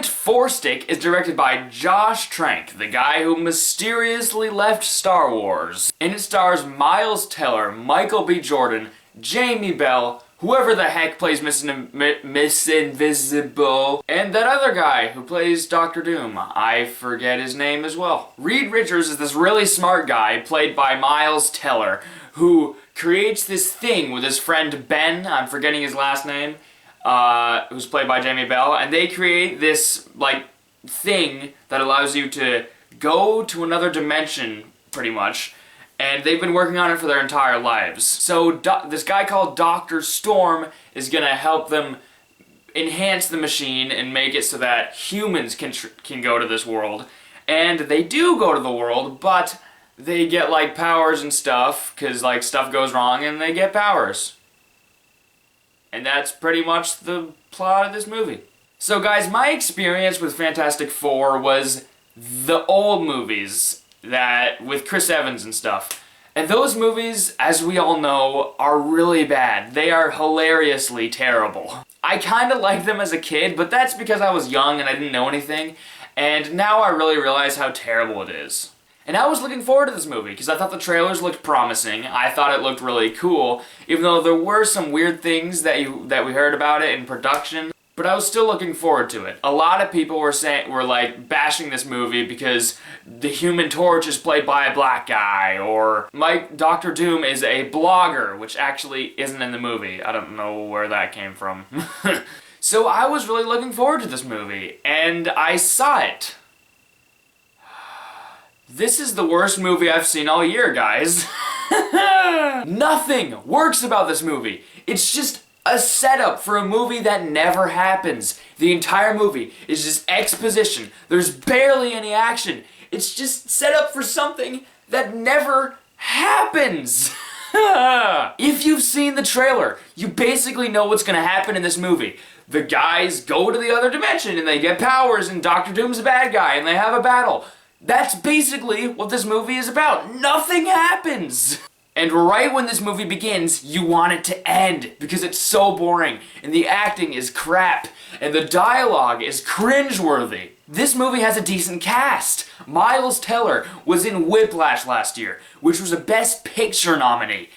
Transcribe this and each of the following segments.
Giant Four Stick is directed by Josh Trank, the guy who mysteriously left Star Wars. And it stars Miles Teller, Michael B. Jordan, Jamie Bell, whoever the heck plays Miss Invisible, and that other guy who plays Dr. Doom. I forget his name as well. Reed Richards is this really smart guy, played by Miles Teller, who creates this thing with his friend Ben, I'm forgetting his last name, who's played by Jamie Bell, and they create this, like, thing that allows you to go to another dimension, pretty much, and they've been working on it for their entire lives. So this guy called Dr. Storm is gonna help them enhance the machine and make it so that humans can go to this world. And they do go to the world, but they get, like, powers and stuff, because, like, stuff goes wrong and they get powers. And that's pretty much the plot of this movie. So guys, my experience with Fantastic Four was the old movies with Chris Evans and stuff. And those movies, as we all know, are really bad. They are hilariously terrible. I kinda liked them as a kid, but that's because I was young and I didn't know anything. And now I really realize how terrible it is. And I was looking forward to this movie, because I thought the trailers looked promising. I thought it looked really cool, even though there were some weird things that we heard about it in production. But I was still looking forward to it. A lot of people were like bashing this movie because the Human Torch is played by a black guy, or Dr. Doom is a blogger, which actually isn't in the movie. I don't know where that came from. So I was really looking forward to this movie, and I saw it. This is the worst movie I've seen all year, guys. Nothing works about this movie. It's just a setup for a movie that never happens. The entire movie is just exposition. There's barely any action. It's just set up for something that never happens. If you've seen the trailer, you basically know what's gonna happen in this movie. The guys go to the other dimension and they get powers, and Dr. Doom's a bad guy and they have a battle. That's basically what this movie is about. Nothing happens! And right when this movie begins, you want it to end, because it's so boring, and the acting is crap, and the dialogue is cringeworthy. This movie has a decent cast. Miles Teller was in Whiplash last year, which was a Best Picture nominee.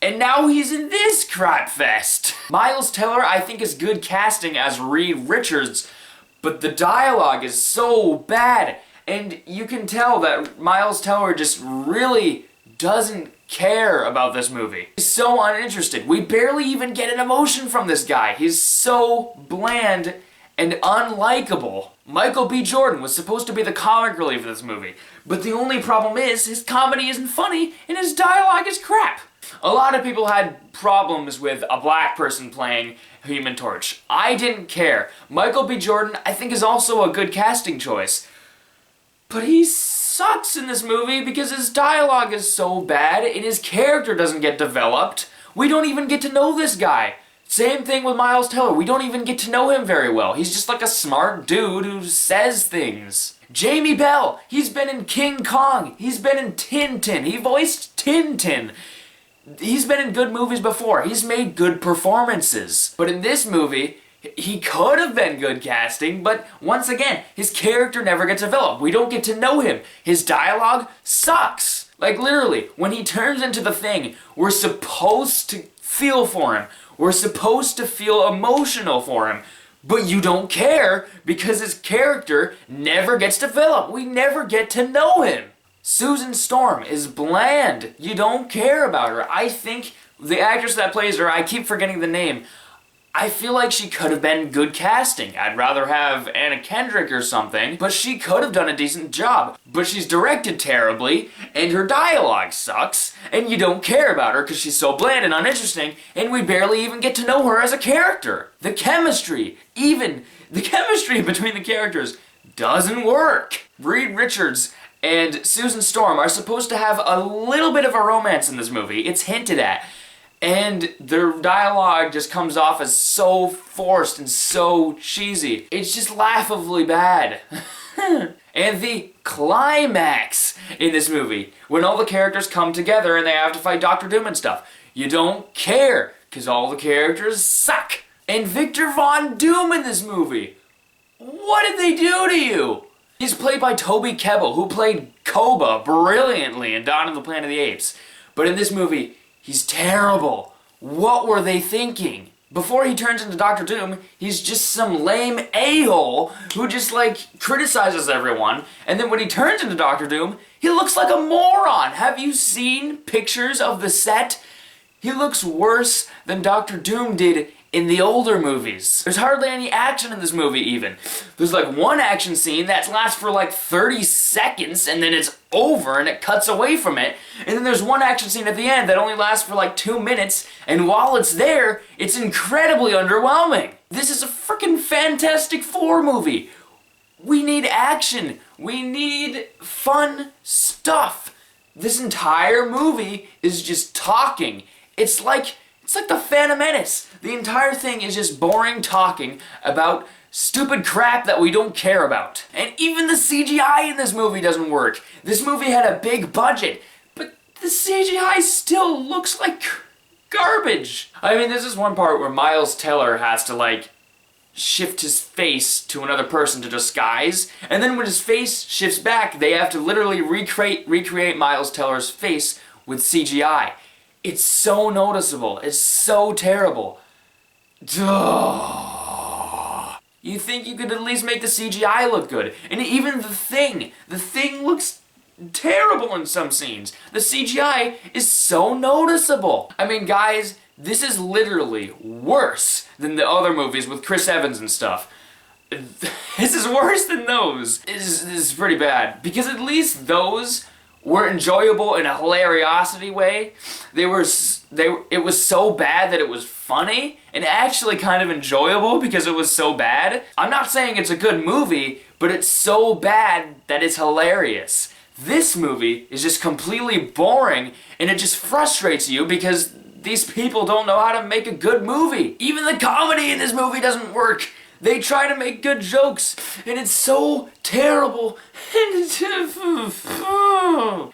And now he's in this crap fest. Miles Teller, I think, is good casting as Reed Richards, but the dialogue is so bad, and you can tell that Miles Teller just really doesn't care about this movie. He's so uninterested. We barely even get an emotion from this guy. He's so bland and unlikable. Michael B. Jordan was supposed to be the comic relief of this movie, but the only problem is his comedy isn't funny and his dialogue is crap. A lot of people had problems with a black person playing Human Torch. I didn't care. Michael B. Jordan, I think, is also a good casting choice, but he sucks in this movie because his dialogue is so bad and his character doesn't get developed. We don't even get to know this guy. Same thing with Miles Teller. We don't even get to know him very well. He's just like a smart dude who says things. Jamie Bell, he's been in King Kong. He's been in Tintin. He voiced Tintin. He's been in good movies before. He's made good performances. But in this movie, he could have been good casting, but once again, his character never gets developed. We don't get to know him. His dialogue sucks. Like, literally, when he turns into the Thing, we're supposed to feel for him. We're supposed to feel emotional for him. But you don't care because his character never gets developed. We never get to know him. Susan Storm is bland. You don't care about her. I think the actress that plays her, I keep forgetting the name, I feel like she could have been good casting. I'd rather have Anna Kendrick or something, but she could have done a decent job. But she's directed terribly, and her dialogue sucks, and you don't care about her because she's so bland and uninteresting, and we barely even get to know her as a character. The chemistry between the characters doesn't work. Reed Richards and Susan Storm are supposed to have a little bit of a romance in this movie. It's hinted at. And their dialogue just comes off as so forced and so cheesy. It's just laughably bad. And the climax in this movie, when all the characters come together and they have to fight Dr. Doom and stuff, you don't care, because all the characters suck. And Victor Von Doom in this movie. What did they do to you? He's played by Toby Kebbell, who played Koba brilliantly in Dawn of the Planet of the Apes. But in this movie, he's terrible. What were they thinking? Before he turns into Doctor Doom, he's just some lame a-hole who just, like, criticizes everyone. And then when he turns into Doctor Doom, he looks like a moron. Have you seen pictures of the set? He looks worse than Doctor Doom did in the older movies. There's hardly any action in this movie even. There's like one action scene that lasts for like 30 seconds and then it's over and it cuts away from it. And then there's one action scene at the end that only lasts for like 2 minutes, and while it's there, it's incredibly underwhelming. This is a freaking Fantastic Four movie. We need action. We need fun stuff. This entire movie is just talking. It's like the Phantom Menace. The entire thing is just boring talking about stupid crap that we don't care about. And even the CGI in this movie doesn't work. This movie had a big budget, but the CGI still looks like garbage. I mean, this is one part where Miles Teller has to, like, shift his face to another person to disguise, and then when his face shifts back, they have to literally recreate Miles Teller's face with CGI. It's so noticeable. It's so terrible. Duh. You think you could at least make the CGI look good. And even the thing looks terrible in some scenes. The CGI is so noticeable. I mean, guys, this is literally worse than the other movies with Chris Evans and stuff. This is worse than those. This is pretty bad. Because at least those were enjoyable in a hilariosity way. It was so bad that it was funny, and actually kind of enjoyable because it was so bad. I'm not saying it's a good movie, but it's so bad that it's hilarious. This movie is just completely boring, and it just frustrates you because these people don't know how to make a good movie. Even the comedy in this movie doesn't work. They try to make good jokes, and it's so terrible.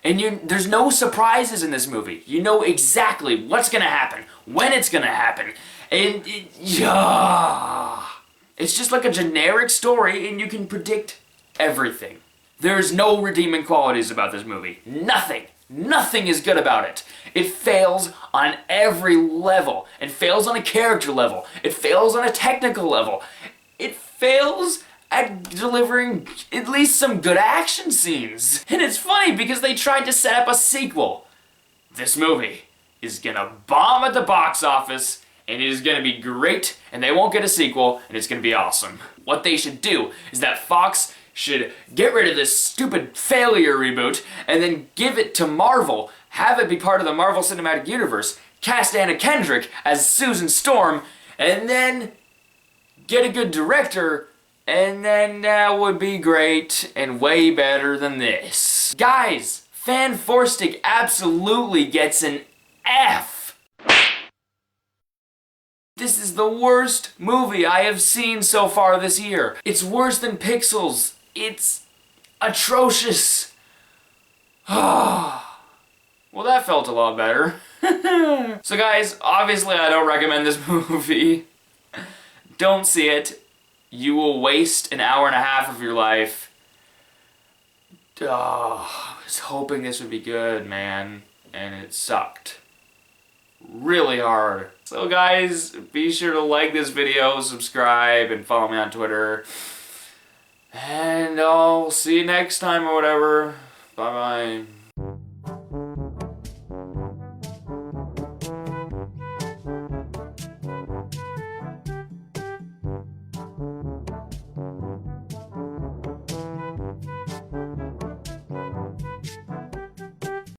And there's no surprises in this movie. You know exactly what's gonna happen, when it's gonna happen, and it's just like a generic story, and you can predict everything. There's no redeeming qualities about this movie. Nothing. Nothing is good about it. It fails on every level. It fails on a character level. It fails on a technical level. It fails at delivering at least some good action scenes. And it's funny because they tried to set up a sequel. This movie is gonna bomb at the box office, and it is gonna be great, and they won't get a sequel, and it's gonna be awesome. What they should do is that Fox should get rid of this stupid failure reboot and then give it to Marvel, have it be part of the Marvel Cinematic Universe, cast Anna Kendrick as Susan Storm, and then get a good director, and then that would be great and way better than this. Guys, Fan Forstig absolutely gets an F. This is the worst movie I have seen so far this year. It's worse than Pixels. It's atrocious. Well, that felt a lot better. So guys, obviously I don't recommend this movie. Don't see it. You will waste an hour and a half of your life. I was hoping this would be good, man. And it sucked. Really hard. So guys, be sure to like this video, subscribe, and follow me on Twitter. And I'll see you next time or whatever. Bye-bye.